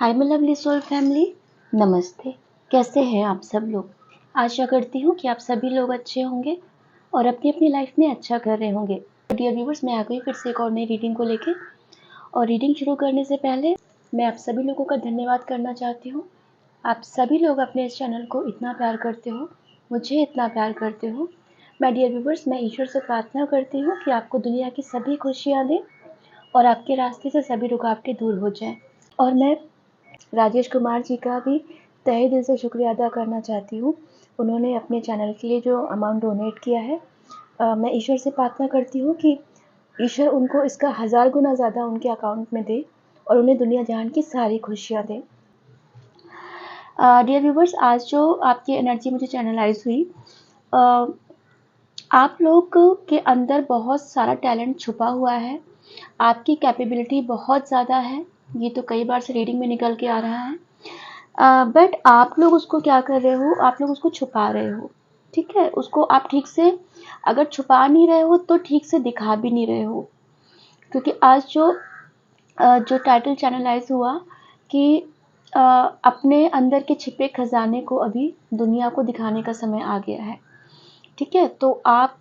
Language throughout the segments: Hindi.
Hi my lovely soul family, नमस्ते। कैसे हैं आप सब लोग? आशा करती हूँ कि आप सभी लोग अच्छे होंगे और अपनी अपनी लाइफ में अच्छा कर रहे होंगे। डियर व्यूवर्स, मैं आ गई फिर से एक और नई रीडिंग को लेके। और रीडिंग शुरू करने से पहले मैं आप सभी लोगों का धन्यवाद करना चाहती हूँ। आप सभी लोग अपने इस चैनल को इतना प्यार करते हो, मुझे इतना प्यार करते हो। माय डियर व्यूवर्स, मैं ईश्वर से प्रार्थना करती हूँ कि आपको दुनिया की सभी खुशियाँ दें और आपके रास्ते से सभी रुकावटें दूर हो जाएं। और मैं राजेश कुमार जी का भी तहे दिल से शुक्रिया अदा करना चाहती हूँ। उन्होंने अपने चैनल के लिए जो अमाउंट डोनेट किया है, मैं ईश्वर से प्रार्थना करती हूँ कि ईश्वर उनको इसका 1000 गुना ज़्यादा उनके अकाउंट में दे और उन्हें दुनिया जहान की सारी खुशियाँ दे। डियर व्यूवर्स, आज जो आपकी एनर्जी मुझे चैनलाइज हुई, आप लोग के अंदर बहुत सारा टैलेंट छुपा हुआ है, आपकी कैपेबिलिटी बहुत ज़्यादा है। ये तो कई बार से रीडिंग में निकल के आ रहा है, बट आप लोग उसको क्या कर रहे हो, आप लोग उसको छुपा रहे हो। ठीक है, उसको आप ठीक से अगर छुपा नहीं रहे हो तो ठीक से दिखा भी नहीं रहे हो। क्योंकि आज जो टाइटल चैनलाइज हुआ कि अपने अंदर के छिपे खजाने को अभी दुनिया को दिखाने का समय आ गया है। ठीक है, तो आप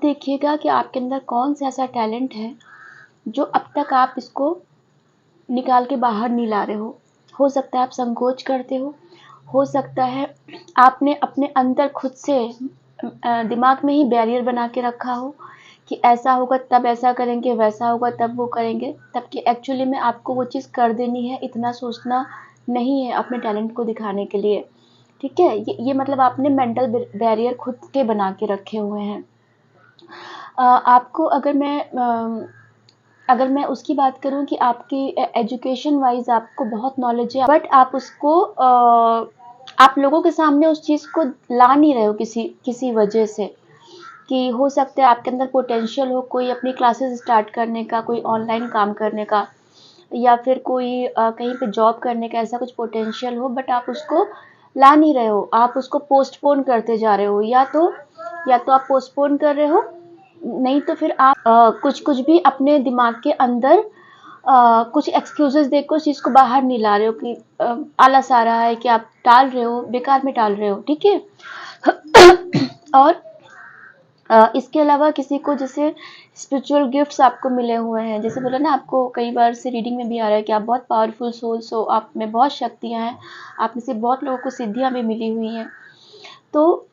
देखिएगा कि आपके अंदर कौन सा ऐसा टैलेंट है जो अब तक आप इसको निकाल के बाहर नहीं ला रहे हो सकता है आप संकोच करते हो सकता है आपने अपने अंदर खुद से दिमाग में ही बैरियर बना के रखा हो कि ऐसा होगा तब ऐसा करेंगे, वैसा होगा तब वो करेंगे, तब कि एक्चुअली में आपको वो चीज़ कर देनी है। इतना सोचना नहीं है अपने टैलेंट को दिखाने के लिए। ठीक है, ये मतलब आपने मेंटल बैरियर खुद के बना के रखे हुए हैं। आपको अगर मैं उसकी बात करूं कि आपकी एजुकेशन वाइज आपको बहुत नॉलेज है, बट आप उसको आप लोगों के सामने उस चीज़ को ला नहीं रहे हो किसी वजह से। कि हो सकता है आपके अंदर पोटेंशियल हो कोई अपनी क्लासेस स्टार्ट करने का, कोई ऑनलाइन काम करने का, या फिर कोई कहीं पे जॉब करने का, ऐसा कुछ पोटेंशियल हो, बट आप उसको ला नहीं रहे हो। आप उसको पोस्टपोन करते जा रहे हो, या तो आप पोस्टपोन कर रहे हो, नहीं तो फिर आप कुछ भी अपने दिमाग के अंदर कुछ एक्सक्यूजेस देकर उस चीज़ को बाहर नहीं ला रहे हो कि आलस आ रहा है, कि आप टाल रहे हो, बेकार में टाल रहे हो। ठीक है और इसके अलावा किसी को जैसे स्पिरिचुअल गिफ्ट्स आपको मिले हुए हैं, जैसे बोला ना, आपको कई बार से रीडिंग में भी आ रहा है कि आप बहुत पावरफुल सोल्स हो, आप में बहुत शक्तियाँ हैं, आप में से बहुत लोगों को सिद्धियाँ भी मिली हुई हैं। तो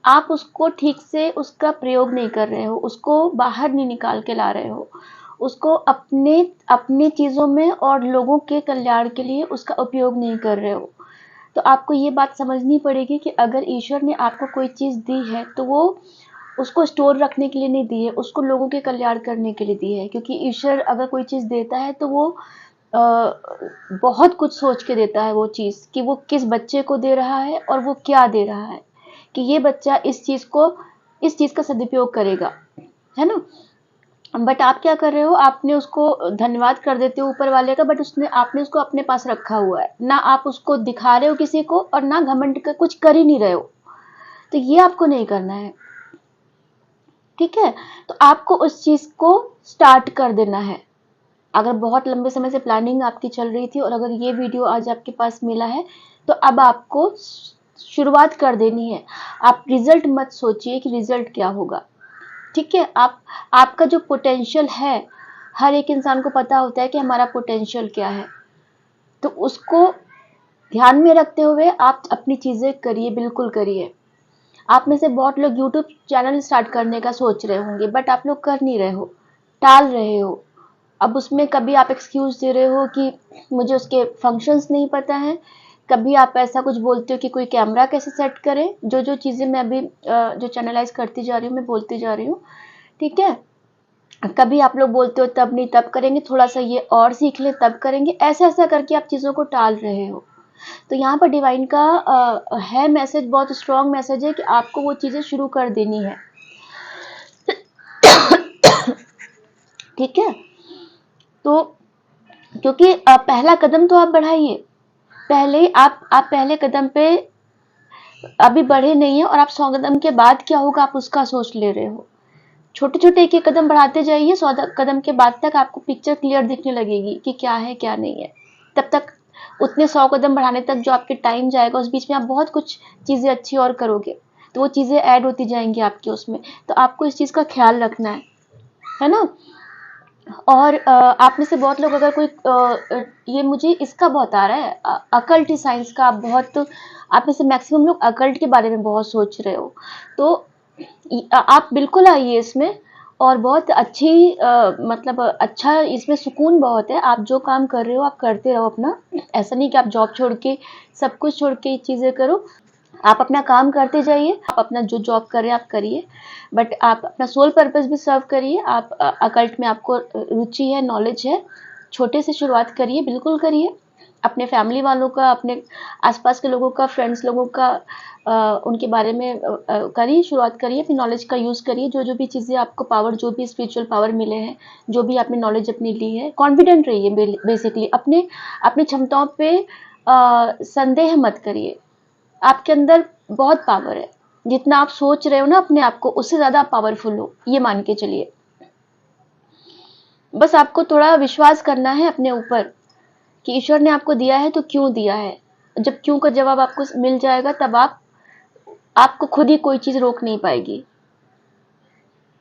आप उसको ठीक से उसका प्रयोग नहीं कर रहे हो, उसको बाहर नहीं निकाल के ला रहे हो, उसको अपने चीज़ों में और लोगों के कल्याण के लिए उसका उपयोग नहीं कर रहे हो। तो आपको ये बात समझनी पड़ेगी कि अगर ईश्वर ने आपको कोई चीज़ दी है तो वो उसको स्टोर रखने के लिए नहीं दी है, उसको लोगों के कल्याण करने के लिए दी है। क्योंकि ईश्वर अगर कोई चीज़ देता है तो वो बहुत कुछ सोच के देता है वो चीज़, कि वो किस बच्चे को दे रहा है और वो क्या दे रहा है, कि ये बच्चा इस चीज़ का सदुपयोग करेगा, है ना। बट आप क्या कर रहे हो, आपने उसको धन्यवाद कर देते हो ऊपर वाले का, बट आपने उसको अपने पास रखा हुआ है ना, आप उसको दिखा रहे हो किसी को, और ना घमंड का कुछ कर ही नहीं रहे हो। तो ये आपको नहीं करना है। ठीक है, तो आपको उस चीज़ को स्टार्ट कर देना है। अगर बहुत लंबे समय से प्लानिंग आपकी चल रही थी और अगर ये वीडियो आज आपके पास मिला है, तो अब आपको शुरुआत कर देनी है। आप रिजल्ट मत सोचिए कि रिजल्ट क्या होगा। ठीक है, आपका जो पोटेंशियल है, हर एक इंसान को पता होता है कि हमारा पोटेंशियल क्या है। तो उसको ध्यान में रखते हुए आप अपनी चीज़ें करिए, बिल्कुल करिए। आप में से बहुत लोग यूट्यूब चैनल स्टार्ट करने का सोच रहे होंगे, बट आप लोग कर नहीं रहे हो, टाल रहे हो। अब उसमें कभी आप एक्सक्यूज दे रहे हो कि मुझे उसके फंक्शंस नहीं पता है, कभी आप ऐसा कुछ बोलते हो कि कोई कैमरा कैसे सेट करें। जो चीज़ें मैं अभी जो चैनलाइज करती जा रही हूँ, मैं बोलती जा रही हूँ। ठीक है, कभी आप लोग बोलते हो तब नहीं तब करेंगे, थोड़ा सा ये और सीख ले तब करेंगे, ऐसा करके आप चीज़ों को टाल रहे हो। तो यहाँ पर डिवाइन का है मैसेज, बहुत स्ट्रॉन्ग मैसेज है कि आपको वो चीज़ें शुरू कर देनी है। ठीक है, तो क्योंकि पहला कदम तो आप बढ़ाइए। पहले आप पहले कदम पे अभी बढ़े नहीं है, और आप 100 कदम के बाद क्या होगा आप उसका सोच ले रहे हो। छोटे छोटे एक एक कदम बढ़ाते जाइए, 100 कदम के बाद तक आपको पिक्चर क्लियर दिखने लगेगी कि क्या है क्या नहीं है। तब तक उतने 100 कदम बढ़ाने तक जो आपके टाइम जाएगा, उस बीच में आप बहुत कुछ चीज़ें अच्छी और करोगे, तो वो चीज़ें ऐड होती जाएँगी आपके उसमें। तो आपको इस चीज़ का ख़्याल रखना है ना? और आप में से बहुत लोग अगर कोई ये मुझे इसका बहुत आ रहा है, अकल्ट साइंस का आप में से मैक्सिमम लोग अकल्ट के बारे में बहुत सोच रहे हो। तो आप बिल्कुल आइए इसमें, और बहुत अच्छी मतलब अच्छा इसमें सुकून बहुत है। आप जो काम कर रहे हो आप करते रहो अपना। ऐसा नहीं कि आप जॉब छोड़ के, सब कुछ छोड़ के ये चीज़ें करो। आप अपना काम करते जाइए, आप अपना जो जॉब कर रहे हैं आप करिए, बट आप अपना सोल पर्पस भी सर्व करिए। आप अकल्ट में आपको रुचि है, नॉलेज है, छोटे से शुरुआत करिए, बिल्कुल करिए। अपने फैमिली वालों का, अपने आसपास के लोगों का, फ्रेंड्स लोगों का उनके बारे में करिए, शुरुआत करिए, अपनी नॉलेज का यूज़ करिए। जो भी चीज़ें आपको पावर, जो भी स्पिरिचुअल पावर मिले हैं, जो भी आपने नॉलेज अपनी ली है, कॉन्फिडेंट रहिए। बेसिकली अपने अपनी क्षमताओं पे संदेह मत करिए। आपके अंदर बहुत पावर है। जितना आप सोच रहे हो ना अपने आप को, उससे ज़्यादा आप पावरफुल हो, ये मान के चलिए। बस आपको थोड़ा विश्वास करना है अपने ऊपर कि ईश्वर ने आपको दिया है तो क्यों दिया है। जब क्यों का जवाब आपको मिल जाएगा, तब आपको खुद ही कोई चीज़ रोक नहीं पाएगी,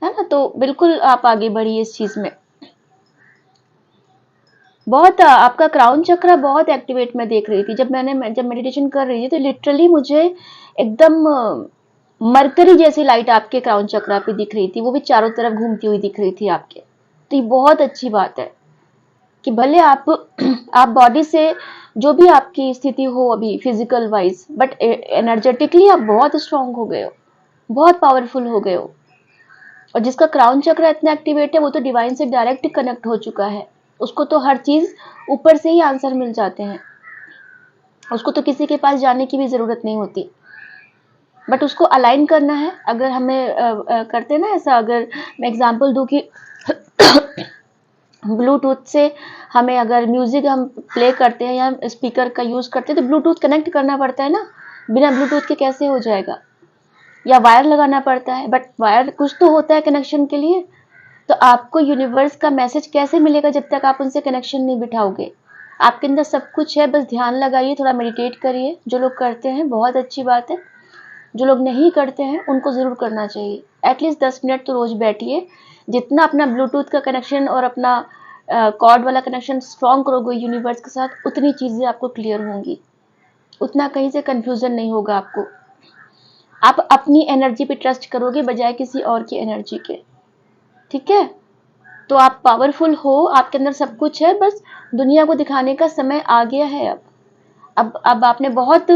है ना? तो बिल्कुल आप आगे बढ़िए इस चीज़ में। बहुत आपका क्राउन चक्र बहुत एक्टिवेट मैं देख रही थी। जब मेडिटेशन कर रही थी तो लिटरली मुझे एकदम मरकरी जैसी लाइट आपके क्राउन चक्र पे दिख रही थी, वो भी चारों तरफ घूमती हुई दिख रही थी आपके। तो ये बहुत अच्छी बात है कि भले आप आप बॉडी से जो भी आपकी स्थिति हो अभी फिजिकल वाइज, बट एनर्जेटिकली आप बहुत स्ट्रांग हो गए हो, बहुत पावरफुल हो गए हो। और जिसका क्राउन चक्र इतना एक्टिवेट है वो तो डिवाइन से डायरेक्ट कनेक्ट हो चुका है। उसको तो हर चीज ऊपर से ही आंसर मिल जाते हैं, उसको तो किसी के पास जाने की भी जरूरत नहीं होती। बट उसको अलाइन करना है। अगर हमें करते ना ऐसा, अगर मैं एग्जांपल दूं कि ब्लूटूथ से हमें अगर म्यूजिक हम प्ले करते हैं या स्पीकर का यूज करते हैं तो ब्लूटूथ कनेक्ट करना पड़ता है ना, बिना ब्लूटूथ के कैसे हो जाएगा, या वायर लगाना पड़ता है, बट वायर कुछ तो होता है कनेक्शन के लिए। तो आपको यूनिवर्स का मैसेज कैसे मिलेगा जब तक आप उनसे कनेक्शन नहीं बिठाओगे। आपके अंदर सब कुछ है, बस ध्यान लगाइए, थोड़ा मेडिटेट करिए। जो लोग करते हैं बहुत अच्छी बात है, जो लोग नहीं करते हैं उनको ज़रूर करना चाहिए। एटलीस्ट 10 मिनट तो रोज़ बैठिए। जितना अपना ब्लूटूथ का कनेक्शन और अपना कॉर्ड वाला कनेक्शन स्ट्रॉन्ग करोगे यूनिवर्स के साथ, उतनी चीज़ें आपको क्लियर होंगी, उतना कहीं से कन्फ्यूज़न नहीं होगा आपको। आप अपनी एनर्जी पे ट्रस्ट करोगे बजाय किसी और की एनर्जी के, ठीक है? तो आप पावरफुल हो, आपके अंदर सब कुछ है, बस दुनिया को दिखाने का समय आ गया है अब आपने बहुत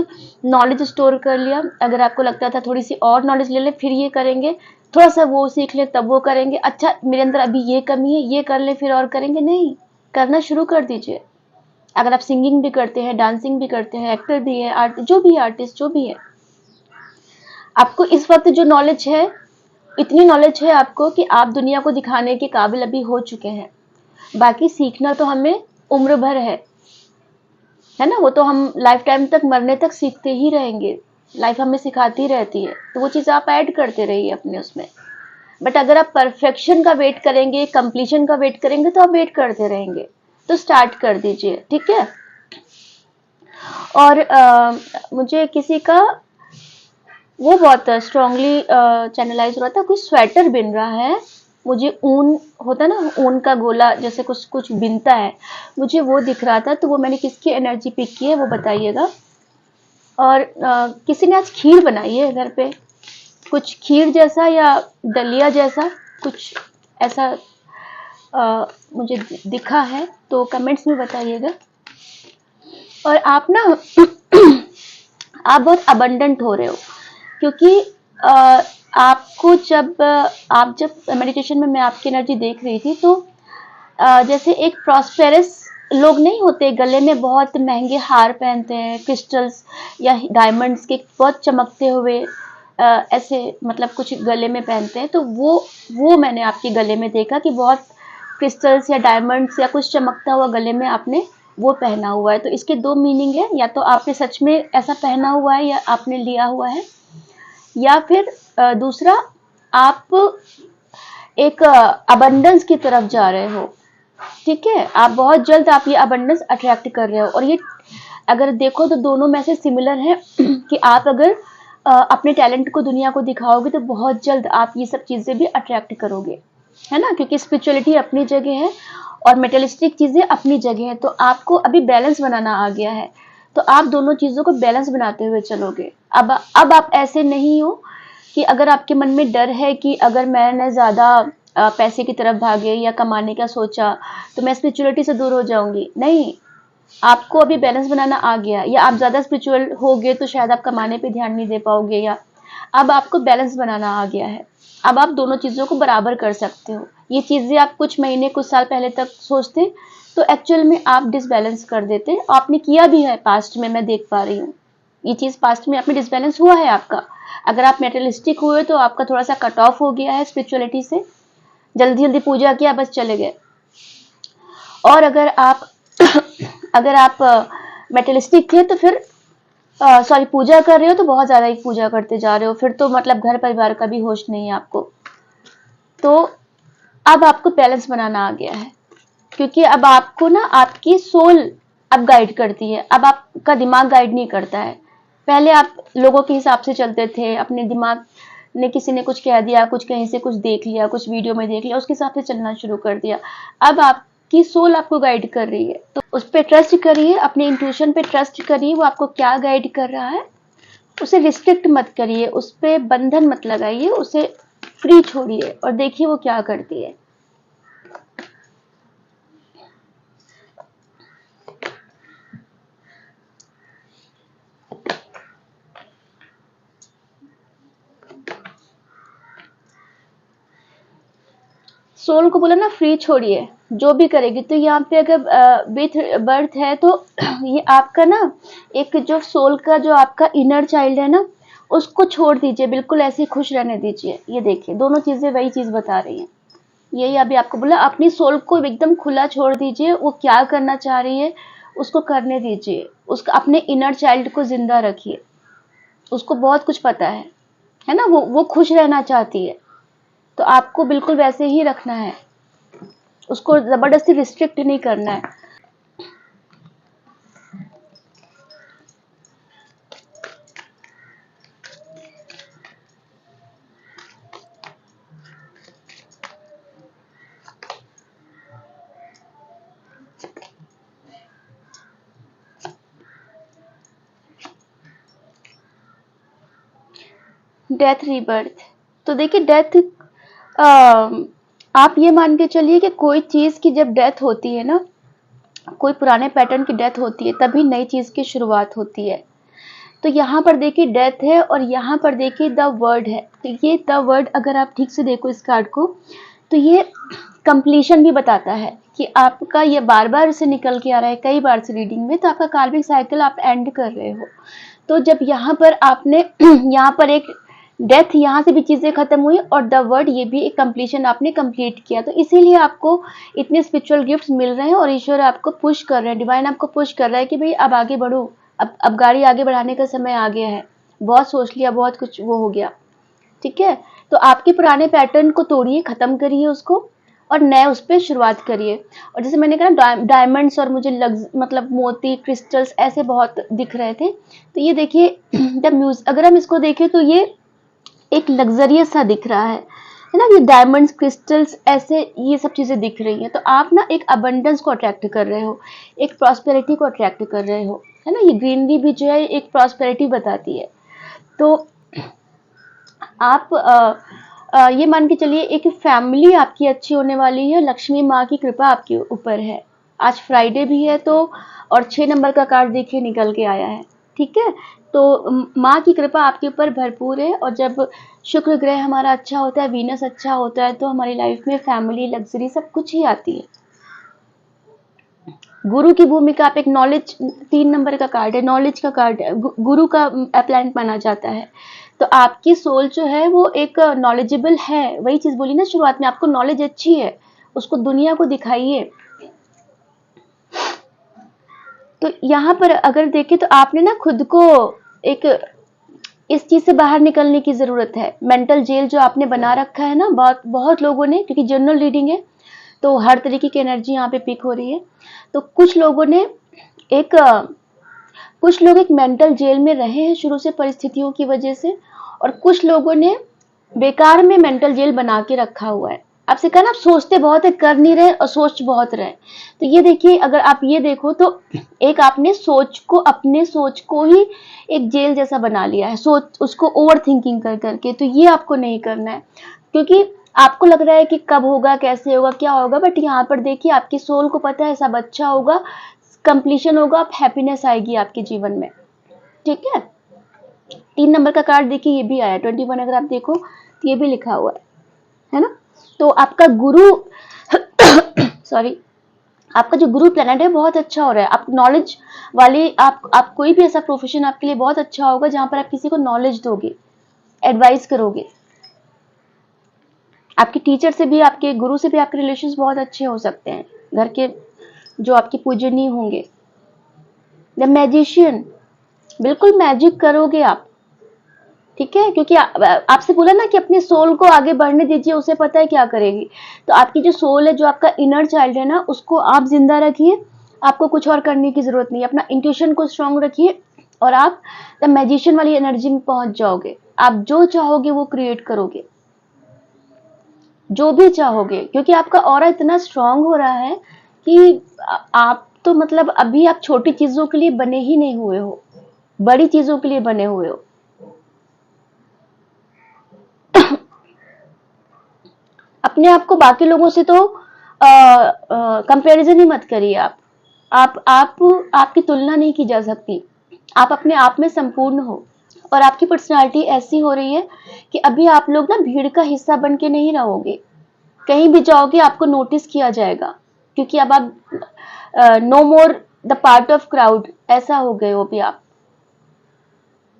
नॉलेज स्टोर कर लिया। अगर आपको लगता था थोड़ी सी और नॉलेज ले ले फिर ये करेंगे, थोड़ा सा वो सीख ले तब वो करेंगे, अच्छा मेरे अंदर अभी ये कमी है, ये कर ले फिर और करेंगे, नहीं, करना शुरू कर दीजिए। अगर आप सिंगिंग भी करते हैं, डांसिंग भी करते हैं, एक्टर भी है, जो भी आर्टिस्ट जो भी है, आपको इस वक्त जो नॉलेज है, इतनी नॉलेज है आपको कि आप दुनिया को दिखाने के काबिल अभी हो चुके हैं। बाकी सीखना तो हमें उम्र भर है ना? वो तो हम लाइफ टाइम तक, मरने तक सीखते ही रहेंगे। लाइफ हमें सिखाती रहती है, तो वो चीज़ आप ऐड करते रहिए अपने उसमें। बट अगर आप परफेक्शन का वेट करेंगे, कंप्लीशन का वेट करेंगे, तो आप वेट करते रहेंगे। तो स्टार्ट कर दीजिए, ठीक है? और मुझे किसी का वो बहुत स्ट्रांगली चैनलाइज हो रहा था, कोई स्वेटर बिन रहा है, मुझे ऊन होता ना, ऊन का गोला जैसे कुछ कुछ बिनता है, मुझे वो दिख रहा था। तो वो मैंने किसकी एनर्जी पिक की है वो बताइएगा। और किसी ने आज खीर बनाई है घर पे, कुछ खीर जैसा या दलिया जैसा कुछ ऐसा मुझे दिखा है, तो कमेंट्स में बताइएगा। और आप ना आप बहुत अबंडेंट हो रहे हो, क्योंकि आपको आप जब मेडिटेशन में मैं आपकी एनर्जी देख रही थी, तो जैसे एक प्रॉस्पेरस लोग नहीं होते, गले में बहुत महंगे हार पहनते हैं, क्रिस्टल्स या डायमंड्स के बहुत चमकते हुए ऐसे, मतलब कुछ गले में पहनते हैं, तो वो मैंने आपके गले में देखा कि बहुत क्रिस्टल्स या डायमंड्स या कुछ चमकता हुआ गले में आपने वो पहना हुआ है। तो इसके दो मीनिंग है, या तो आपने सच में ऐसा पहना हुआ है या आपने लिया हुआ है, या फिर दूसरा आप एक अबंडेंस की तरफ जा रहे हो, ठीक है? आप बहुत जल्द आप ये अबंडेंस अट्रैक्ट कर रहे हो, और ये अगर देखो तो दोनों में से सिमिलर है कि आप अगर अपने टैलेंट को दुनिया को दिखाओगे तो बहुत जल्द आप ये सब चीज़ें भी अट्रैक्ट करोगे, है ना, क्योंकि स्पिरिचुअलिटी अपनी जगह है और मेटेरियलिस्टिक चीज़ें अपनी जगह है। तो आपको अभी बैलेंस बनाना आ गया है, तो आप दोनों चीज़ों को बैलेंस बनाते हुए चलोगे। अब आप ऐसे नहीं हो कि अगर आपके मन में डर है कि अगर मैंने ज़्यादा पैसे की तरफ भागे या कमाने का सोचा तो मैं स्पिरिचुअलिटी से दूर हो जाऊंगी। नहीं, आपको अभी बैलेंस बनाना आ गया, या आप ज़्यादा स्पिरिचुअल होगे तो शायद आप कमाने पे ध्यान नहीं दे पाओगे, या अब आपको बैलेंस बनाना आ गया है। अब आप दोनों चीज़ों को बराबर कर सकते हो। ये चीज़ें आप कुछ महीने कुछ साल पहले तक सोचते तो एक्चुअल में आप डिसबैलेंस कर देते। आपने किया भी है पास्ट में, मैं देख पा रही हूँ ये चीज़ पास्ट में आपने डिसबैलेंस हुआ है आपका। अगर आप मेटेरियलिस्टिक हुए तो आपका थोड़ा सा कट ऑफ हो गया है स्पिरिचुअलिटी से, जल्दी जल्दी पूजा किया बस चले गए। और अगर आप मेटेरियलिस्टिक थे तो फिर सॉरी पूजा कर रहे हो तो बहुत ज़्यादा ही पूजा करते जा रहे हो, फिर तो मतलब घर परिवार का भी होश नहीं है आपको। तो अब आपको बैलेंस बनाना आ गया है, क्योंकि अब आपको ना आपकी सोल अब गाइड करती है, अब आपका दिमाग गाइड नहीं करता है। पहले आप लोगों के हिसाब से चलते थे, अपने दिमाग ने किसी ने कुछ कह दिया, कुछ कहीं से कुछ देख लिया, कुछ वीडियो में देख लिया, उसके हिसाब से चलना शुरू कर दिया। अब आपकी सोल आपको गाइड कर रही है, तो उस पर ट्रस्ट करिए, अपने इंट्यूशन पे ट्रस्ट करिए, वो आपको क्या गाइड कर रहा है उसे रिस्ट्रिक्ट मत करिए, उस पर बंधन मत लगाइए, उसे फ्री छोड़िए और देखिए वो क्या करती है। सोल को बोला ना फ्री छोड़िए, जो भी करेगी। तो यहाँ पे अगर विथ बर्थ है तो ये आपका ना एक जो सोल का जो आपका इनर चाइल्ड है ना, उसको छोड़ दीजिए, बिल्कुल ऐसे खुश रहने दीजिए। ये देखिए दोनों चीजें वही चीज बता रही हैं। यही अभी आपको बोला, अपनी सोल को एकदम खुला छोड़ दीजिए, वो क्या करना चाह रही है उसको करने दीजिए, उसका अपने इनर चाइल्ड को जिंदा रखिए, उसको बहुत कुछ पता है ना, वो खुश रहना चाहती है, तो आपको बिल्कुल वैसे ही रखना है, उसको जबरदस्ती रिस्ट्रिक्ट नहीं करना है। डेथ रीबर्थ, तो देखिए डेथ आप ये मान के चलिए कि कोई चीज की जब डेथ होती है ना, कोई पुराने पैटर्न की डेथ होती है तभी नई चीज की शुरुआत होती है। तो यहाँ पर देखिए डेथ है और यहाँ पर देखिए द वर्ड है, तो ये द वर्ड अगर आप ठीक से देखो इस कार्ड को तो ये कंप्लीशन भी बताता है कि आपका ये बार बार से निकल के आ रहा है कई बार से रीडिंग में, तो आपका कार्मिक साइकिल आप एंड कर रहे हो। तो जब यहाँ पर आपने यहाँ पर एक डेथ, यहाँ से भी चीजें खत्म हुई और द वर्ड ये भी एक कंप्लीशन आपने कंप्लीट किया, तो इसीलिए आपको इतने स्पिरिचुअल गिफ्ट्स मिल रहे हैं और ईश्वर आपको पुश कर रहे हैं, डिवाइन आपको पुश कर रहा है कि भाई अब आगे बढ़ो, अब गाड़ी आगे बढ़ाने का समय आ गया है, बहुत सोच लिया, बहुत कुछ वो हो गया, ठीक है। तो आपके पुराने पैटर्न को तोड़िए, खत्म करिए उसको और नए उस पर शुरुआत करिए। और जैसे मैंने कहा डायमंड्स और मुझे मतलब मोती क्रिस्टल्स ऐसे बहुत दिख रहे थे, तो ये देखिए द म्यूज, अगर हम इसको देखें तो ये एक लग्जरियस सा दिख रहा है ना, ये डायमंड्स क्रिस्टल्स ऐसे ये सब चीजें दिख रही हैं, तो आप ना एक अबंडेंस को अट्रैक्ट कर रहे हो, एक प्रॉस्पेरिटी को अट्रैक्ट कर रहे हो, है ना। ये ग्रीनरी भी जो है एक प्रॉस्पेरिटी बताती है। तो आप ये मान के चलिए एक फैमिली आपकी अच्छी होने वाली है, लक्ष्मी माँ की कृपा आपके ऊपर है। आज फ्राइडे भी है तो, और 6 नंबर का कार्ड देखिए निकल के आया है, ठीक है। तो माँ की कृपा आपके ऊपर भरपूर है, और जब शुक्र ग्रह हमारा अच्छा होता है, वीनस अच्छा होता है, तो हमारी लाइफ में फैमिली, लग्जरी सब कुछ ही आती है। गुरु की भूमिका, आप एक नॉलेज, 3 नंबर का कार्ड है, नॉलेज का कार्ड है, गुरु का प्लैनेट माना जाता है। तो आपकी सोल जो है वो एक नॉलेजेबल है, वही चीज बोली ना शुरुआत में, आपको नॉलेज अच्छी है, उसको दुनिया को दिखाइए। तो यहाँ पर अगर देखें तो आपने ना खुद को एक इस चीज से बाहर निकलने की जरूरत है, मेंटल जेल जो आपने बना रखा है ना, बहुत लोगों ने, क्योंकि जनरल रीडिंग है तो हर तरीके की एनर्जी यहाँ पे पिक हो रही है, तो कुछ लोगों ने एक कुछ लोग एक मेंटल जेल में रहे हैं शुरू से परिस्थितियों की वजह से, और कुछ लोगों ने बेकार में मेंटल जेल बना के रखा हुआ है। आपसे कहा ना, आप सोचते बहुत है, कर नहीं रहे, और सोच बहुत रहे। तो ये देखिए, अगर आप ये देखो तो एक आपने सोच को, अपने सोच को ही एक जेल जैसा बना लिया है, सोच उसको ओवर थिंकिंग कर करके। तो ये आपको नहीं करना है, क्योंकि आपको लग रहा है कि कब होगा, कैसे होगा, क्या होगा, बट यहाँ पर देखिए आपकी सोल को पता है सब अच्छा होगा, कंप्लीशन होगा, आप हैप्पीनेस आएगी आपके जीवन में। ठीक है, 3 नंबर का कार्ड देखिए, ये भी आया 21। अगर आप देखो तो ये भी लिखा हुआ है ना। तो आपका गुरु सॉरी, आपका जो गुरु प्लैनेट है बहुत अच्छा हो रहा है। आप नॉलेज वाले, आप कोई भी ऐसा प्रोफेशन आपके लिए बहुत अच्छा होगा जहां पर आप किसी को नॉलेज दोगे, एडवाइस करोगे। आपके टीचर से भी, आपके गुरु से भी आपके रिलेशंस बहुत अच्छे हो सकते हैं, घर के जो आपके पूजनीय होंगे। द मैजिशियन, बिल्कुल मैजिक करोगे आप। ठीक है, क्योंकि आपसे बोला ना कि अपने सोल को आगे बढ़ने दीजिए, उसे पता है क्या करेगी। तो आपकी जो सोल है, जो आपका इनर चाइल्ड है ना, उसको आप जिंदा रखिए। आपको कुछ और करने की जरूरत नहीं है। अपना इंट्यूशन को स्ट्रांग रखिए और आप द मैजिशियन वाली एनर्जी में पहुंच जाओगे। आप जो चाहोगे वो क्रिएट करोगे, जो भी चाहोगे, क्योंकि आपका ऑरा इतना स्ट्रांग हो रहा है कि आप तो मतलब अभी आप छोटी चीजों के लिए बने ही नहीं हुए हो, बड़ी चीजों के लिए बने हुए हो। अपने आप को बाकी लोगों से तो कंपैरिजन ही मत करिए। आप आपकी तुलना नहीं की जा सकती। आप अपने आप में संपूर्ण हो, और आपकी पर्सनालिटी ऐसी हो रही है कि अभी आप लोग ना भीड़ का हिस्सा बन के नहीं रहोगे। कहीं भी जाओगे आपको नोटिस किया जाएगा, क्योंकि अब आप no more the part of crowd, ऐसा हो गए हो। भी आप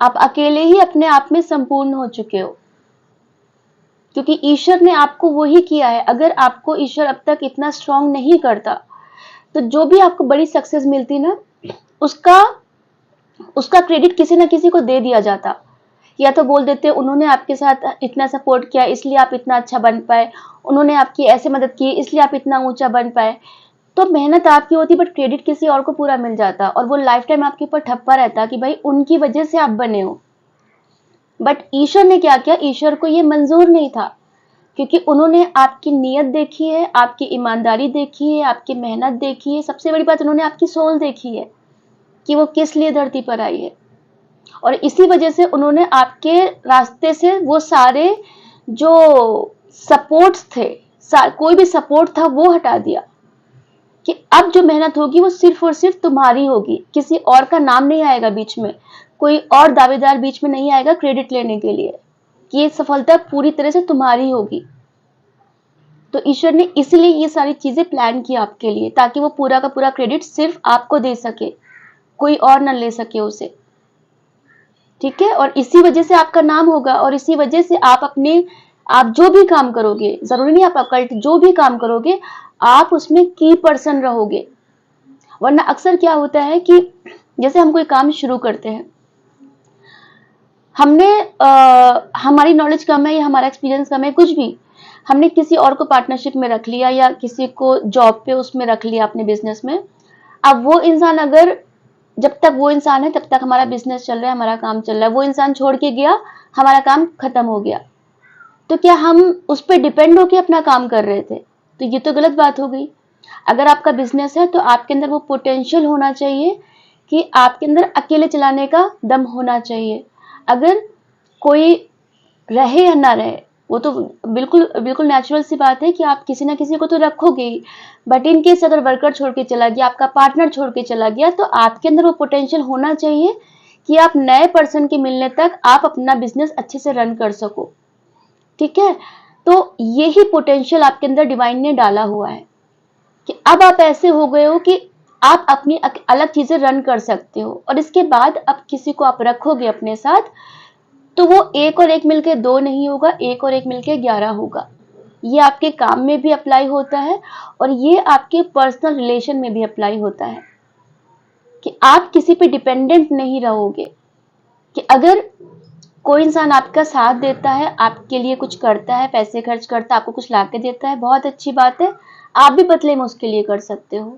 अकेले ही अपने आप में संपूर्ण हो चुके हो, क्योंकि ईश्वर ने आपको वही किया है। अगर आपको ईश्वर अब तक इतना स्ट्रांग नहीं करता, तो जो भी आपको बड़ी सक्सेस मिलती ना, उसका उसका क्रेडिट किसी ना किसी को दे दिया जाता। या तो बोल देते उन्होंने आपके साथ इतना सपोर्ट किया इसलिए आप इतना अच्छा बन पाए, उन्होंने आपकी ऐसे मदद की इसलिए आप इतना ऊंचा बन पाए। तो मेहनत आपकी होती, बट क्रेडिट किसी और को पूरा मिल जाता, और वो लाइफ टाइम आपके ऊपर ठप्पा रहता कि भाई उनकी वजह से आप बने हो। बट ईश्वर ने क्या किया, ईश्वर को ये मंजूर नहीं था, क्योंकि उन्होंने आपकी नीयत देखी है, आपकी ईमानदारी देखी है, आपकी मेहनत देखी है, सबसे बड़ी बात उन्होंने आपकी सोल देखी है कि वो किस लिए धरती पर आई है। और इसी वजह से उन्होंने आपके रास्ते से वो सारे जो सपोर्ट्स थे, कोई भी सपोर्ट था वो हटा दिया, कि अब जो मेहनत होगी वो सिर्फ और सिर्फ तुम्हारी होगी, किसी और का नाम नहीं आएगा बीच में, कोई और दावेदार बीच में नहीं आएगा क्रेडिट लेने के लिए, कि ये सफलता पूरी तरह से तुम्हारी होगी। तो ईश्वर ने इसलिए ये सारी चीजें प्लान की आपके लिए, ताकि वो पूरा का पूरा क्रेडिट सिर्फ आपको दे सके, कोई और न ले सके उसे। ठीक है, और इसी वजह से आपका नाम होगा, और इसी वजह से आप जो भी काम करोगे, जरूरी नहीं आप अकल्ट, जो भी काम करोगे आप उसमें की पर्सन रहोगे। वरना अक्सर क्या होता है कि जैसे हम कोई काम शुरू करते हैं, हमने हमारी नॉलेज कम है या हमारा एक्सपीरियंस कम है, कुछ भी, हमने किसी और को पार्टनरशिप में रख लिया या किसी को जॉब पे उसमें रख लिया अपने बिजनेस में। अब वो इंसान, अगर जब तक वो इंसान है तब तक हमारा बिजनेस चल रहा है, हमारा काम चल रहा है, वो इंसान छोड़ के गया, हमारा काम खत्म हो गया, तो क्या हम उस पर डिपेंड होकर अपना काम कर रहे थे? तो ये तो गलत बात हो गई। अगर आपका बिजनेस है तो आपके अंदर वो पोटेंशियल होना चाहिए कि आपके अंदर अकेले चलाने का दम होना चाहिए। अगर कोई रहे या ना रहे, वो तो बिल्कुल बिल्कुल नेचुरल सी बात है कि आप किसी ना किसी को तो रखोगे ही, बट इन केस अगर वर्कर छोड़ के चला गया, आपका पार्टनर छोड़ के चला गया, तो आपके अंदर वो पोटेंशियल होना चाहिए कि आप नए पर्सन के मिलने तक आप अपना बिजनेस अच्छे से रन कर सको। ठीक है, तो यही पोटेंशियल आपके अंदर डिवाइन ने डाला हुआ है कि अब आप ऐसे हो गए हो कि आप अपनी अलग चीजें रन कर सकते हो, और इसके बाद अब किसी को आप रखोगे अपने साथ, तो वो 1 और 1 मिलकर 2 नहीं होगा, 1 और 1 मिलकर 11 होगा। ये आपके काम में भी अप्लाई होता है, और ये आपके पर्सनल रिलेशन में भी अप्लाई होता है, कि आप किसी पे डिपेंडेंट नहीं रहोगे। कि अगर कोई इंसान आपका साथ देता है, आपके लिए कुछ करता है, पैसे खर्च करता है, आपको कुछ ला के देता है, बहुत अच्छी बात है, आप भी बदले में उसके लिए कर सकते हो।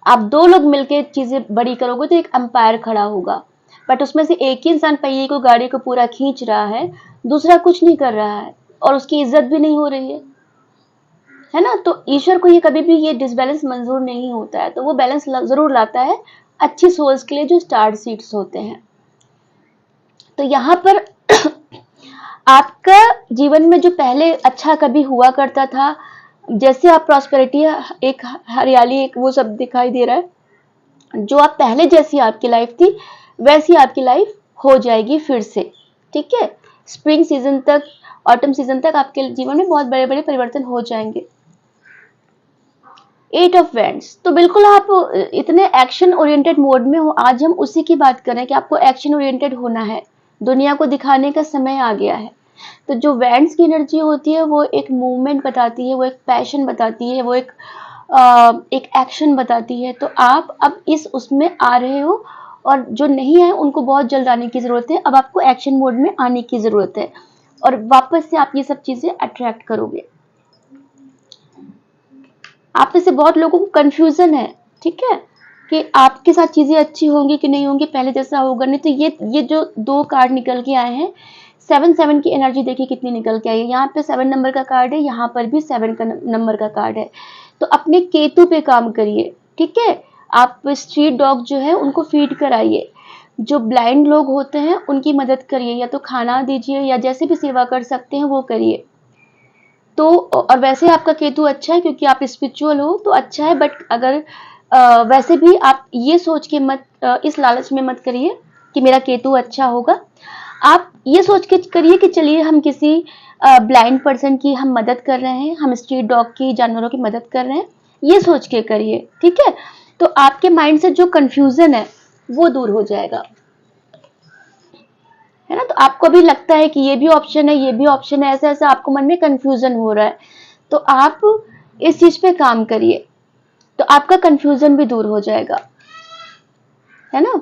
आप 2 लोग मिलके चीजें बड़ी करोगे तो एक एम्पायर खड़ा होगा, बट उसमें से एक ही इंसान पहिए को, गाड़ी को पूरा खींच रहा है, दूसरा कुछ नहीं कर रहा है और उसकी इज्जत भी नहीं हो रही है ना। तो ईश्वर को ये कभी भी ये डिसबैलेंस मंजूर नहीं होता है, तो वो बैलेंस जरूर लाता है अच्छी सोल्स के लिए जो स्टार सीड्स होते हैं। तो यहाँ पर आपका जीवन में जो पहले अच्छा कभी हुआ करता था, जैसे आप प्रॉस्पेरिटी, एक हरियाली, एक वो सब दिखाई दे रहा है, जो आप पहले जैसी आपकी लाइफ थी वैसी आपकी लाइफ हो जाएगी फिर से, ठीक है। स्प्रिंग सीजन तक, ऑटम सीजन तक आपके जीवन में बहुत बड़े बड़े परिवर्तन हो जाएंगे। 8 ऑफ वैंड्स, तो बिल्कुल आप इतने एक्शन ओरिएंटेड मोड में हो। आज हम उसी की बात कर रहे हैं कि आपको एक्शन ओरिएंटेड होना है, दुनिया को दिखाने का समय आ गया है। तो जो वैंड्स की एनर्जी होती है वो एक मूवमेंट बताती है, वो एक पैशन बताती है, वो एक एक्शन बताती है। तो आप अब इस उसमें आ रहे हो, और जो नहीं है उनको बहुत जल्द आने की जरूरत है। अब आपको एक्शन मोड में आने की जरूरत है और वापस से आप ये सब चीजें अट्रैक्ट करोगे। आप में से बहुत लोगों को कंफ्यूजन है, ठीक है, कि आपके साथ चीजें अच्छी होंगी कि नहीं होंगी, पहले जैसा होगा नहीं। तो ये जो 2 कार्ड निकल के आए हैं, 7 की एनर्जी देखिए कितनी निकल के आई है। यहाँ पे 7 नंबर का कार्ड है, यहाँ पर भी 7 का नंबर का कार्ड है। तो अपने केतु पे काम करिए, ठीक है। आप स्ट्रीट डॉग जो है उनको फीड कराइए, जो ब्लाइंड लोग होते हैं उनकी मदद करिए, या तो खाना दीजिए या जैसे भी सेवा कर सकते हैं वो करिए। तो और वैसे आपका केतु अच्छा है क्योंकि आप स्पिरिचुअल हो, तो अच्छा है। बट अगर वैसे भी आप ये सोच के मत, इस लालच में मत करिए कि मेरा केतु अच्छा होगा। आप ये सोच के करिए कि चलिए हम किसी ब्लाइंड पर्सन की हम मदद कर रहे हैं, हम स्ट्रीट डॉग की, जानवरों की मदद कर रहे हैं, ये सोच के करिए, ठीक है। तो आपके माइंड से जो कंफ्यूजन है वो दूर हो जाएगा, है ना। तो आपको भी लगता है कि ये भी ऑप्शन है, ये भी ऑप्शन है, ऐसा ऐसा आपको मन में कंफ्यूजन हो रहा है, तो आप इस चीज पे काम करिए, तो आपका कंफ्यूजन भी दूर हो जाएगा, है ना।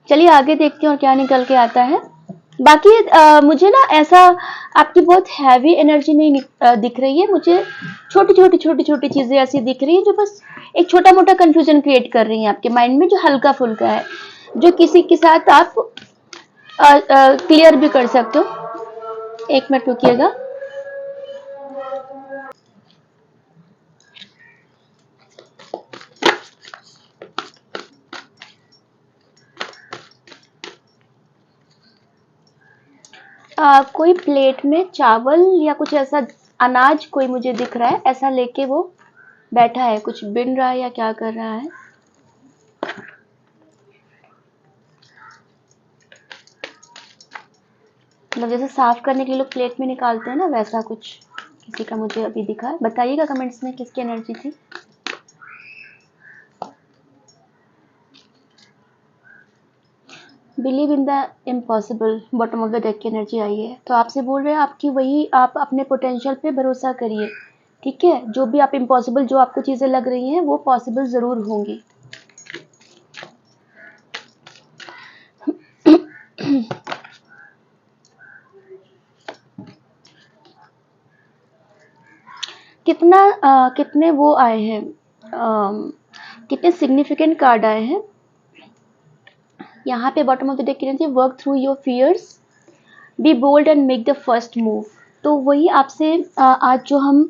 चलिए आगे देखते हैं और क्या निकल के आता है। बाकी मुझे ना ऐसा आपकी बहुत हैवी एनर्जी नहीं दिख रही है, मुझे छोटी छोटी चीजें ऐसी दिख रही है जो बस एक छोटा मोटा कंफ्यूजन क्रिएट कर रही है आपके माइंड में, जो हल्का फुल्का है, जो किसी के साथ आप क्लियर भी कर सकते हो। 1 मिनट रुकिएगा। कोई प्लेट में चावल या कुछ ऐसा अनाज कोई मुझे दिख रहा है, ऐसा लेके वो बैठा है, कुछ बिन रहा है या क्या कर रहा है। मतलब जैसे साफ करने के लिए लोग प्लेट में निकालते हैं ना, वैसा कुछ किसी का मुझे अभी दिखा है। बताइएगा कमेंट्स में किसकी एनर्जी थी। Believe in the impossible, bottom of the deck की एनर्जी आई है। तो आपसे बोल रहे हैं आपकी वही, आप अपने पोटेंशियल पे भरोसा करिए, ठीक है। जो भी आप इम्पॉसिबल, जो आपको चीजें लग रही हैं वो पॉसिबल जरूर होंगी। कितने वो आए हैं, कितने सिग्निफिकेंट कार्ड आए हैं यहाँ पे बॉटम ऑफ द डेक की energy. Work through your fears, be bold and make the first move. तो वही आपसे आज जो हम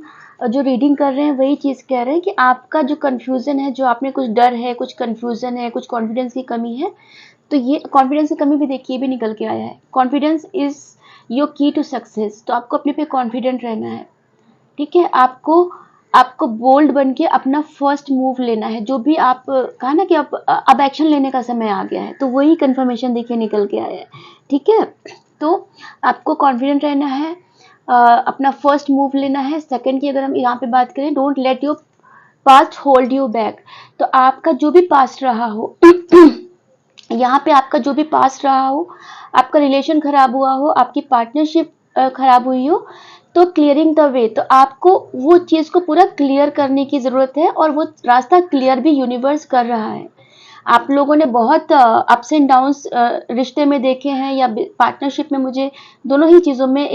जो रीडिंग कर रहे हैं वही चीज़ कह रहे हैं कि आपका जो कंफ्यूजन है, जो आपने कुछ डर है, कुछ कंफ्यूजन है, कुछ कॉन्फिडेंस की कमी है, तो ये कॉन्फिडेंस की कमी भी देखिए भी निकल के आया है। कॉन्फिडेंस इज योर की टू सक्सेस। तो आपको अपने पे कॉन्फिडेंट रहना है, ठीक है। आपको आपको बोल्ड बन के अपना फर्स्ट मूव लेना है। जो भी आप कहा ना कि अब एक्शन लेने का समय आ गया है, तो वही कंफर्मेशन देखिए निकल के आया है, ठीक है। तो आपको कॉन्फिडेंट रहना है, अपना फर्स्ट मूव लेना है। सेकंड की अगर हम यहाँ पे बात करें, don't let your past hold you back. तो आपका जो भी पास्ट रहा हो यहाँ पे आपका जो भी पास्ट रहा हो, आपका रिलेशन खराब हुआ हो, आपकी पार्टनरशिप खराब हुई हो, तो क्लियरिंग द वे, तो आपको वो चीज को पूरा क्लियर करने की जरूरत है, और वो रास्ता क्लियर भी यूनिवर्स कर रहा है। आप लोगों ने बहुत अप्स एंड डाउन्स रिश्ते में देखे हैं या पार्टनरशिप में, मुझे दोनों ही चीज़ों में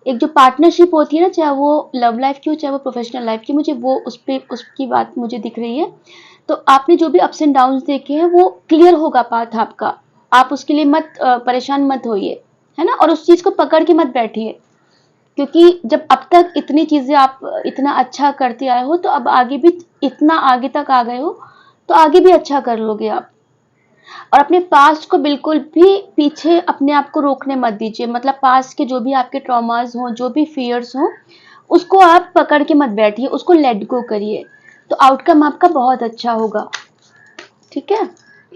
एक जो पार्टनरशिप होती है ना, चाहे वो लव लाइफ की हो चाहे वो प्रोफेशनल लाइफ की, मुझे वो उस पे उसकी बात मुझे दिख रही है। तो आपने जो भी अप्स एंड डाउन्स देखे हैं वो क्लियर होगा पाथ आपका। आप उसके लिए मत परेशान मत होइए, है ना? और उस चीज को पकड़ के मत बैठिए, क्योंकि जब अब तक इतनी चीजें आप इतना अच्छा करते आए हो, तो अब आगे भी इतना आगे तक आ गए हो, तो आगे भी अच्छा कर लोगे आप। और अपने पास्ट को बिल्कुल भी पीछे अपने आप को रोकने मत दीजिए। मतलब पास्ट के जो भी आपके ट्रॉमास हों, जो भी फियर्स हों, उसको आप पकड़ के मत बैठिए, उसको लेट गो करिए, तो आउटकम आपका बहुत अच्छा होगा। ठीक है?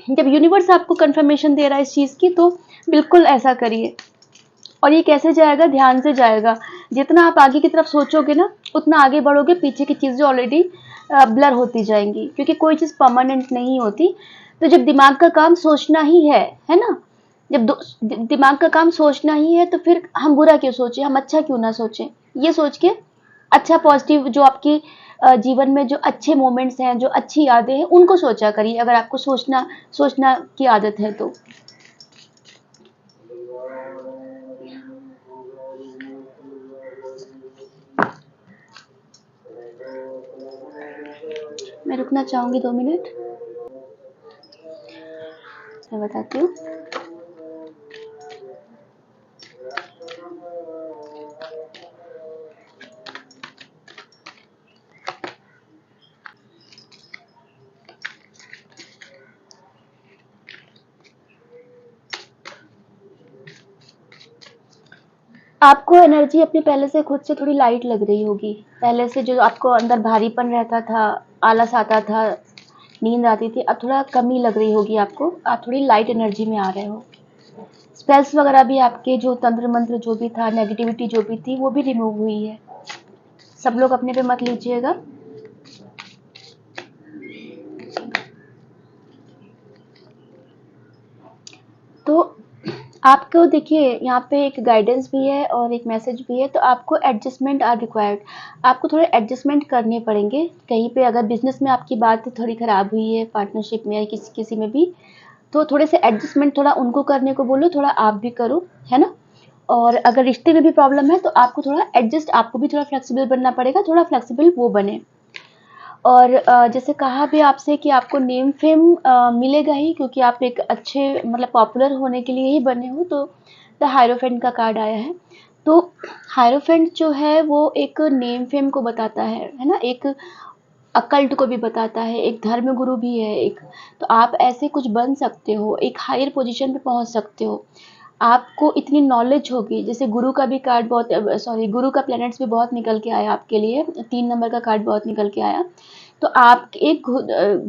जब यूनिवर्स आपको कंफर्मेशन दे रहा है इस चीज की, तो बिल्कुल ऐसा करिए। और ये कैसे जाएगा? ध्यान से जाएगा। जितना आप आगे की तरफ सोचोगे ना, उतना आगे बढ़ोगे, पीछे की चीजें ऑलरेडी ब्लर होती जाएंगी, क्योंकि कोई चीज परमानेंट नहीं होती। तो जब दिमाग का काम सोचना ही है ना, जब दिमाग का काम सोचना ही है, तो फिर हम बुरा क्यों सोचें, हम अच्छा क्यों ना सोचें? ये सोच के अच्छा पॉजिटिव जो आपकी जीवन में जो अच्छे मोमेंट्स हैं, जो अच्छी यादें हैं, उनको सोचा करिए, अगर आपको सोचना सोचना की आदत है तो। मैं रुकना चाहूंगी 2 मिनट, मैं बताती हूँ। आपको एनर्जी अपनी पहले से खुद से थोड़ी लाइट लग रही होगी। पहले से जो आपको अंदर भारीपन रहता था, आलस आता था, नींद आती थी, अब थोड़ा कमी लग रही होगी आपको। आप थोड़ी लाइट एनर्जी में आ रहे हो। स्पेल्स वगैरह भी आपके जो तंत्र मंत्र जो भी था, नेगेटिविटी जो भी थी, वो भी रिमूव हुई है। सब लोग अपने पे मत लीजिएगा। तो आपको देखिए, यहाँ पे एक गाइडेंस भी है और एक मैसेज भी है। तो आपको एडजस्टमेंट आर रिक्वायर्ड। आपको थोड़े एडजस्टमेंट करने पड़ेंगे कहीं पे। अगर बिजनेस में आपकी बात थोड़ी खराब हुई है, पार्टनरशिप में या किसी किसी में भी, तो थोड़े से एडजस्टमेंट थोड़ा उनको करने को बोलो, थोड़ा आप भी करो, है ना? और अगर रिश्ते में भी प्रॉब्लम है, तो आपको थोड़ा एडजस्ट, आपको भी थोड़ा फ्लेक्सिबल बनना पड़ेगा, थोड़ा फ्लेक्सिबल वो बने। और जैसे कहा भी आपसे कि आपको नेम फेम मिलेगा ही, क्योंकि आप एक अच्छे मतलब पॉपुलर होने के लिए ही बने हो। तो द हायरोफेंट का कार्ड आया है। तो हायरोफेंट जो है वो एक नेम फेम को बताता है ना? एक अकल्ट को भी बताता है, एक धर्म गुरु भी है एक। तो आप ऐसे कुछ बन सकते हो, एक हायर पोजीशन पे पहुंच सकते हो। आपको इतनी नॉलेज होगी। जैसे गुरु का भी कार्ड बहुत, सॉरी, गुरु का प्लैनेट्स भी बहुत निकल के आया आपके लिए, 3 नंबर का कार्ड बहुत निकल के आया। तो आप एक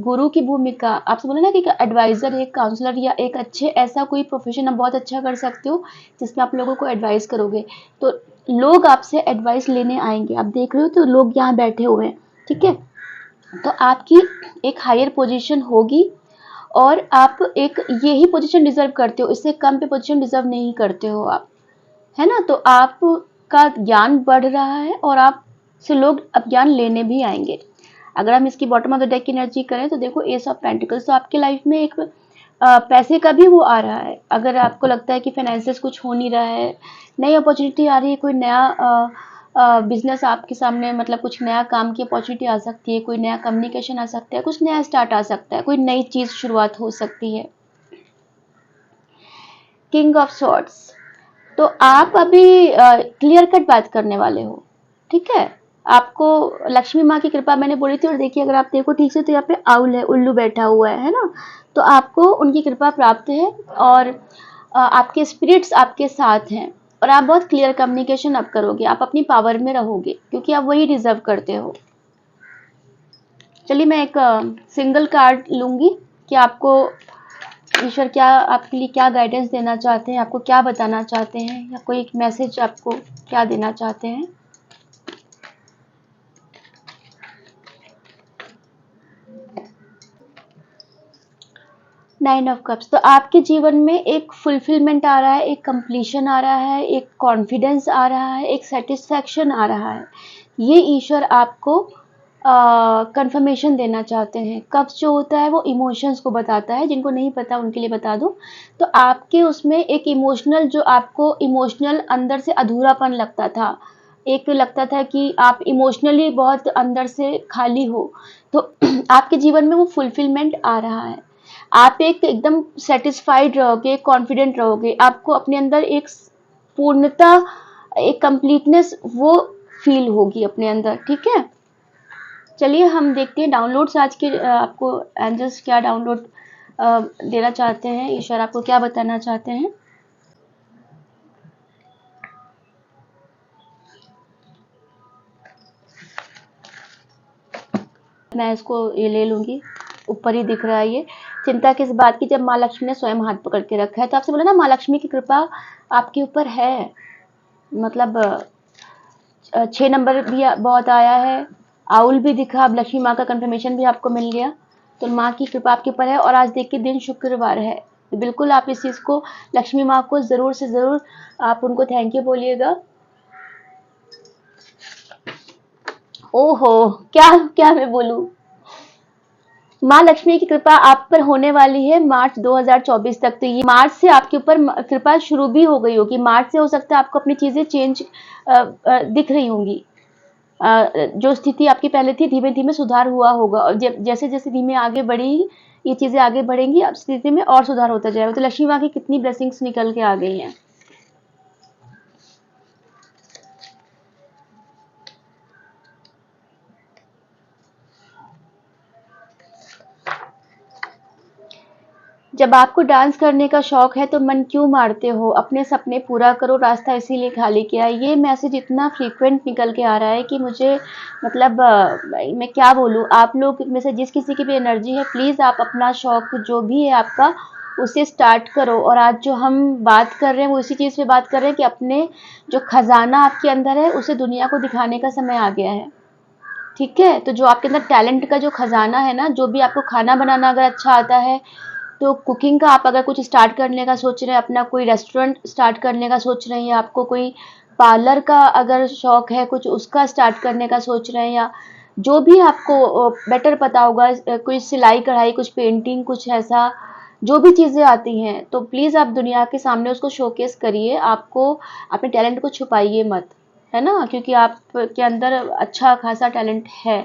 गुरु की भूमिका, आपसे बोला ना कि एडवाइजर, एक काउंसलर या एक अच्छे ऐसा कोई प्रोफेशन आप बहुत अच्छा कर सकते हो, जिसमें आप लोगों को एडवाइस करोगे। तो लोग आपसे एडवाइस लेने आएंगे। आप देख रहे हो तो लोग यहाँ बैठे हुए हैं। ठीक है? तो आपकी एक हायर पोजीशन होगी, और आप एक यही पोजीशन डिजर्व करते हो, इससे कम पे पोजीशन डिजर्व नहीं करते हो आप, है ना? तो आपका ज्ञान बढ़ रहा है, और आप से लोग अब ज्ञान लेने भी आएंगे। अगर हम इसकी बॉटम ऑफ द डेक की एनर्जी करें, तो देखो एस ऑफ पेंटिकल्स, तो आपकी लाइफ में एक पैसे का भी वो आ रहा है। अगर आपको लगता है कि फाइनेंसिस कुछ हो नहीं रहा है, नई अपॉर्चुनिटी आ रही है, कोई नया बिजनेस आपके सामने, मतलब कुछ नया काम की अपॉर्चुनिटी आ सकती है, कोई नया कम्युनिकेशन आ सकता है, कुछ नया स्टार्ट आ सकता है, कोई नई चीज शुरुआत हो सकती है। किंग ऑफ सॉर्ड्स, तो आप अभी क्लियर कट बात करने वाले हो। ठीक है? आपको लक्ष्मी माँ की कृपा मैंने बोली थी, और देखिए अगर आप देखो ठीक से, तो यहाँ पे आउल है, उल्लू बैठा हुआ है ना? तो आपको उनकी कृपा प्राप्त है, और आपके स्पिरिट्स आपके साथ हैं, और आप बहुत क्लियर कम्युनिकेशन अब करोगे, आप अपनी पावर में रहोगे, क्योंकि आप वही डिजर्व करते हो। चलिए मैं एक सिंगल कार्ड लूंगी कि आपको ईश्वर क्या आपके लिए क्या गाइडेंस देना चाहते हैं, आपको क्या बताना चाहते हैं, या कोई एक मैसेज आपको क्या देना चाहते हैं। नाइन ऑफ कप्स, तो आपके जीवन में एक फुलफिलमेंट आ रहा है, एक कंप्लीशन आ रहा है, एक कॉन्फिडेंस आ रहा है, एक सेटिस्फैक्शन आ रहा है। ये ईश्वर आपको कंफर्मेशन देना चाहते हैं। कब्ज़ जो होता है वो इमोशंस को बताता है, जिनको नहीं पता उनके लिए बता दूँ, तो आपके उसमें एक इमोशनल, जो आपको इमोशनल अंदर से अधूरापन लगता था, एक तो लगता था कि आप इमोशनली बहुत अंदर से खाली हो, तो आपके जीवन में वो फुलफिलमेंट आ रहा है। आप एक एकदम सैटिस्फाइड रहोगे, कॉन्फिडेंट रहोगे, आपको अपने अंदर एक पूर्णता, एक कंप्लीटनेस वो फील होगी अपने अंदर, ठीक है? चलिए हम देखते हैं डाउनलोड्स आज के, आपको एंजल्स क्या डाउनलोड देना चाहते हैं, ईश्वर आपको क्या बताना चाहते हैं। मैं इसको ये ले लूंगी, ऊपर ही दिख रहा है ये। चिंता किस बात की, जब माँ लक्ष्मी ने स्वयं हाथ पकड़ के रखा है, तो आपसे बोला ना, माँ लक्ष्मी की कृपा आपके ऊपर है। मतलब 6 नंबर भी बहुत आया है, आउल भी दिखा, अब लक्ष्मी माँ का कंफर्मेशन भी आपको मिल गया, तो माँ की कृपा आपके ऊपर है। और आज देखिए दिन शुक्रवार है, तो बिल्कुल आप इस चीज़ को, लक्ष्मी माँ को ज़रूर से ज़रूर आप उनको थैंक यू बोलिएगा। ओहो, क्या क्या मैं बोलूँ, माँ लक्ष्मी की कृपा आप पर होने वाली है मार्च 2024 तक। तो ये मार्च से आपके ऊपर कृपा शुरू भी हो गई होगी, मार्च से हो सकता है आपको अपनी चीज़ें चेंज दिख रही होंगी। जो स्थिति आपकी पहले थी, धीमे धीमे सुधार हुआ होगा, और जैसे जैसे धीमे आगे बढ़ी ये चीज़ें आगे बढ़ेंगी, अब स्थिति में और सुधार होता जाएगा। तो लक्ष्मी माँ की कितनी ब्लेसिंग्स निकल के आ गई हैं। जब आपको डांस करने का शौक है तो मन क्यों मारते हो, अपने सपने पूरा करो, रास्ता इसीलिए खाली किया है। ये मैसेज इतना फ्रीक्वेंट निकल के आ रहा है कि मुझे, मतलब मैं क्या बोलूँ, आप लोग में से जिस किसी की भी एनर्जी है, प्लीज़ आप अपना शौक जो भी है आपका, उसे स्टार्ट करो। और आज जो हम बात कर रहे हैं वो इसी चीज़ पे बात कर रहे हैं कि अपने जो खजाना आपके अंदर है उसे दुनिया को दिखाने का समय आ गया है, ठीक है? तो जो आपके अंदर टैलेंट का जो खजाना है ना, जो भी आपको खाना बनाना अगर अच्छा आता है, तो कुकिंग का आप अगर कुछ स्टार्ट करने का सोच रहे हैं, अपना कोई रेस्टोरेंट स्टार्ट करने का सोच रहे हैं, या आपको कोई पार्लर का अगर शौक है, कुछ उसका स्टार्ट करने का सोच रहे हैं, या जो भी आपको बेटर पता होगा, कोई सिलाई कढ़ाई, कुछ पेंटिंग, कुछ ऐसा जो भी चीज़ें आती हैं, तो प्लीज़ आप दुनिया के सामने उसको शोकेस करिए। आपको अपने टैलेंट को छुपाइए मत, है ना? क्योंकि आपके अंदर अच्छा खासा टैलेंट है।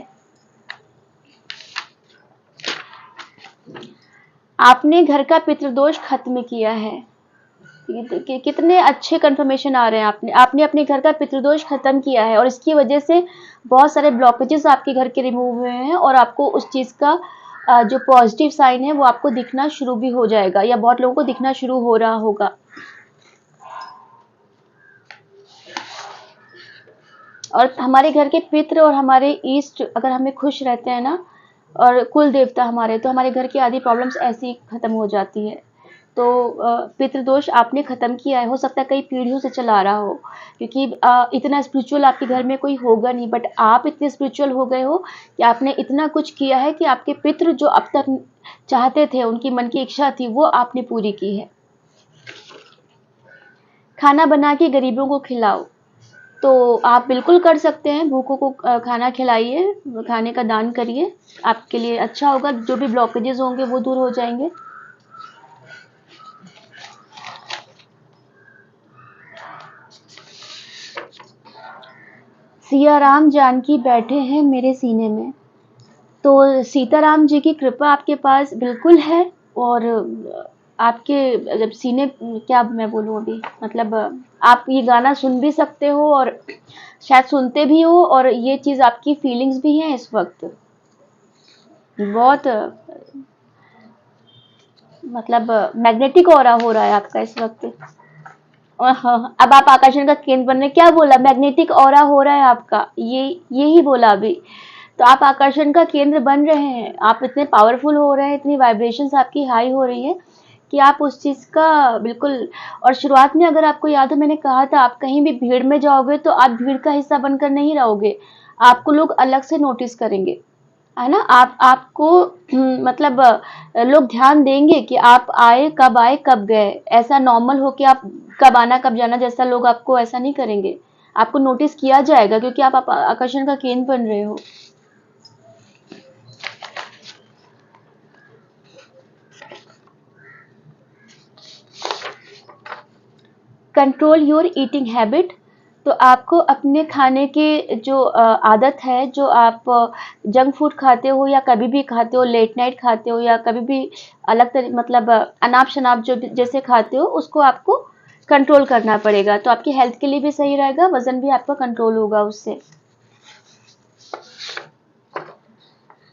आपने घर का पितृदोष खत्म किया है। कितने अच्छे कंफर्मेशन आ रहे हैं। आपने आपने अपने घर का पितृदोष खत्म किया है, और इसकी वजह से बहुत सारे ब्लॉकेजेस आपके घर के रिमूव हुए हैं, और आपको उस चीज़ का जो पॉजिटिव साइन है वो आपको दिखना शुरू भी हो जाएगा, या बहुत लोगों को दिखना शुरू हो रहा होगा। और हमारे घर के पितृ और हमारे ईस्ट अगर हमें खुश रहते हैं ना, और कुल देवता हमारे, तो हमारे घर की आधी प्रॉब्लम्स ऐसी खत्म हो जाती है। तो पितृदोष आपने खत्म किया है, हो सकता है कई पीढ़ियों से चला आ रहा हो, क्योंकि इतना स्पिरिचुअल आपके घर में कोई होगा नहीं, बट आप इतने स्पिरिचुअल हो गए हो कि आपने इतना कुछ किया है कि आपके पितृ जो अब तक चाहते थे, उनकी मन की इच्छा थी, वो आपने पूरी की है। खाना बना के गरीबों को खिलाओ, तो आप बिल्कुल कर सकते हैं, भूखों को खाना खिलाइए, खाने का दान करिए, आपके लिए अच्छा होगा, जो भी ब्लॉकेजेस होंगे वो दूर हो जाएंगे। सियाराम जानकी बैठे हैं मेरे सीने में, तो सीताराम जी की कृपा आपके पास बिल्कुल है। और आपके जब सीने, क्या मैं बोलूँ अभी, मतलब आप ये गाना सुन भी सकते हो, और शायद सुनते भी हो, और ये चीज़ आपकी फीलिंग्स भी हैं इस वक्त बहुत, मतलब मैग्नेटिक ऑरा हो रहा है आपका इस वक्त। हाँ, अब आप आकर्षण का केंद्र बन रहे, क्या बोला, मैग्नेटिक ऑरा हो रहा है आपका, यही बोला अभी। तो आप आकर्षण का केंद्र बन रहे हैं, आप इतने पावरफुल हो रहे हैं, इतनी वाइब्रेशंस आपकी हाई हो रही है कि आप उस चीज़ का बिल्कुल। और शुरुआत में अगर आपको याद हो, मैंने कहा था, आप कहीं भी भीड़ में जाओगे तो आप भीड़ का हिस्सा बनकर नहीं रहोगे, आपको लोग अलग से नोटिस करेंगे, है ना? आपको मतलब लोग ध्यान देंगे कि आप आए कब गए, ऐसा नॉर्मल हो कि आप कब आना कब जाना जैसा लोग आपको ऐसा नहीं करेंगे, आपको नोटिस किया जाएगा, क्योंकि आप आकर्षण का केंद्र बन रहे हो। कंट्रोल योर ईटिंग हैबिट, तो आपको अपने खाने के जो आदत है, जो आप जंक फूड खाते हो या कभी भी खाते हो, लेट नाइट खाते हो या कभी भी अलग मतलब अनाप शनाप जो जैसे खाते हो, उसको आपको कंट्रोल करना पड़ेगा। तो आपकी हेल्थ के लिए भी सही रहेगा, वजन भी आपका कंट्रोल होगा उससे।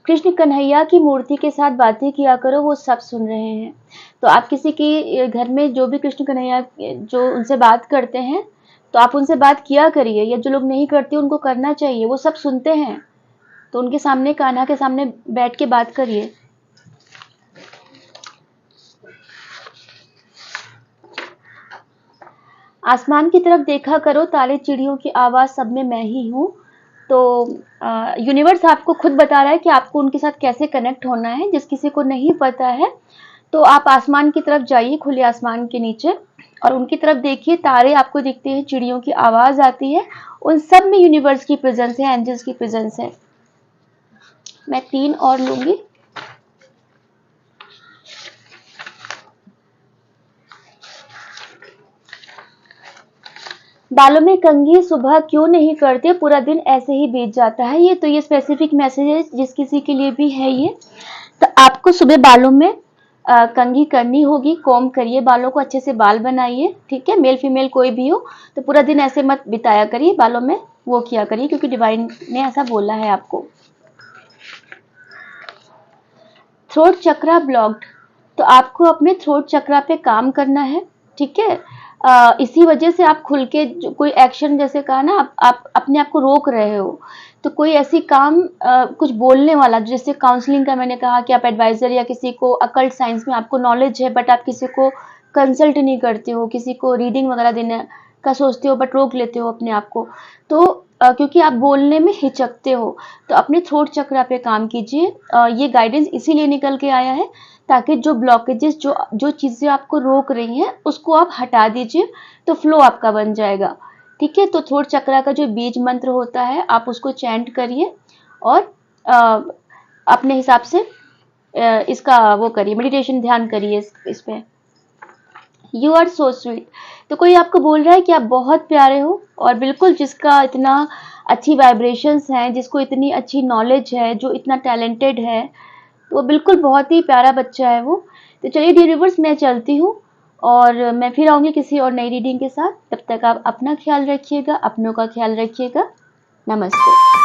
कृष्ण कन्हैया की मूर्ति के साथ बातें किया करो, वो सब सुन रहे हैं। तो आप किसी के घर में जो भी कृष्ण कन्हैया जो उनसे बात करते हैं, तो आप उनसे बात किया करिए, या जो लोग नहीं करते उनको करना चाहिए, वो सब सुनते हैं। तो उनके सामने, कान्हा के सामने बैठ के बात करिए। आसमान की तरफ देखा करो, तारे चिड़ियों की आवाज़ सब में मैं ही हूँ। तो यूनिवर्स आपको खुद बता रहा है कि आपको उनके साथ कैसे कनेक्ट होना है। जिस किसी को नहीं पता है, तो आप आसमान की तरफ जाइए, खुले आसमान के नीचे, और उनकी तरफ देखिए, तारे आपको दिखते हैं, चिड़ियों की आवाज़ आती है, उन सब में यूनिवर्स की प्रेजेंस है, एंजल्स की प्रेजेंस है। मैं 3 और लूँगी। बालों में कंघी सुबह क्यों नहीं करते, पूरा दिन ऐसे ही बीत जाता है। ये स्पेसिफिक मैसेज है जिस किसी के लिए भी है ये। तो आपको सुबह बालों में कंघी करनी होगी, कॉम्ब करिए बालों को, अच्छे से बाल बनाइए, ठीक है। मेल फीमेल कोई भी हो, तो पूरा दिन ऐसे मत बिताया करिए, बालों में वो किया करिए, क्योंकि डिवाइन ने ऐसा बोला है आपको। थ्रोट चक्रा ब्लॉक्ड, तो आपको अपने थ्रोट चक्रा पे काम करना है, ठीक है। इसी वजह से आप खुल के कोई एक्शन, जैसे कहा ना, आप अपने आप को रोक रहे हो। तो कोई ऐसी काम कुछ बोलने वाला, जैसे काउंसलिंग का मैंने कहा कि आप एडवाइजर या किसी को अकल्ट साइंस में आपको नॉलेज है, बट आप किसी को कंसल्ट नहीं करते हो, किसी को रीडिंग वगैरह देने का सोचते हो, बट रोक लेते हो अपने आप को। तो क्योंकि आप बोलने में हिचकते हो, तो अपने थ्रोट चक्रा पे काम कीजिए। ये गाइडेंस इसीलिए निकल के आया है, ताकि जो ब्लॉकेजेस, जो चीज़ें आपको रोक रही हैं, उसको आप हटा दीजिए, तो फ्लो आपका बन जाएगा, ठीक है। तो थ्रोट चक्रा का जो बीज मंत्र होता है, आप उसको चैंट करिए, और अपने हिसाब से इसका वो करिए, मेडिटेशन, ध्यान करिए इस पे। यू आर सो स्वीट, तो कोई आपको बोल रहा है कि आप बहुत प्यारे हो, और बिल्कुल जिसका इतना अच्छी वाइब्रेशंस हैं, जिसको इतनी अच्छी नॉलेज है, जो इतना टैलेंटेड है, तो वो बिल्कुल बहुत ही प्यारा बच्चा है वो। तो चलिए डियर व्यूअर्स, मैं चलती हूँ, और मैं फिर आऊँगी किसी और नई रीडिंग के साथ। तब तक आप अपना ख्याल रखिएगा, अपनों का ख्याल रखिएगा। नमस्ते।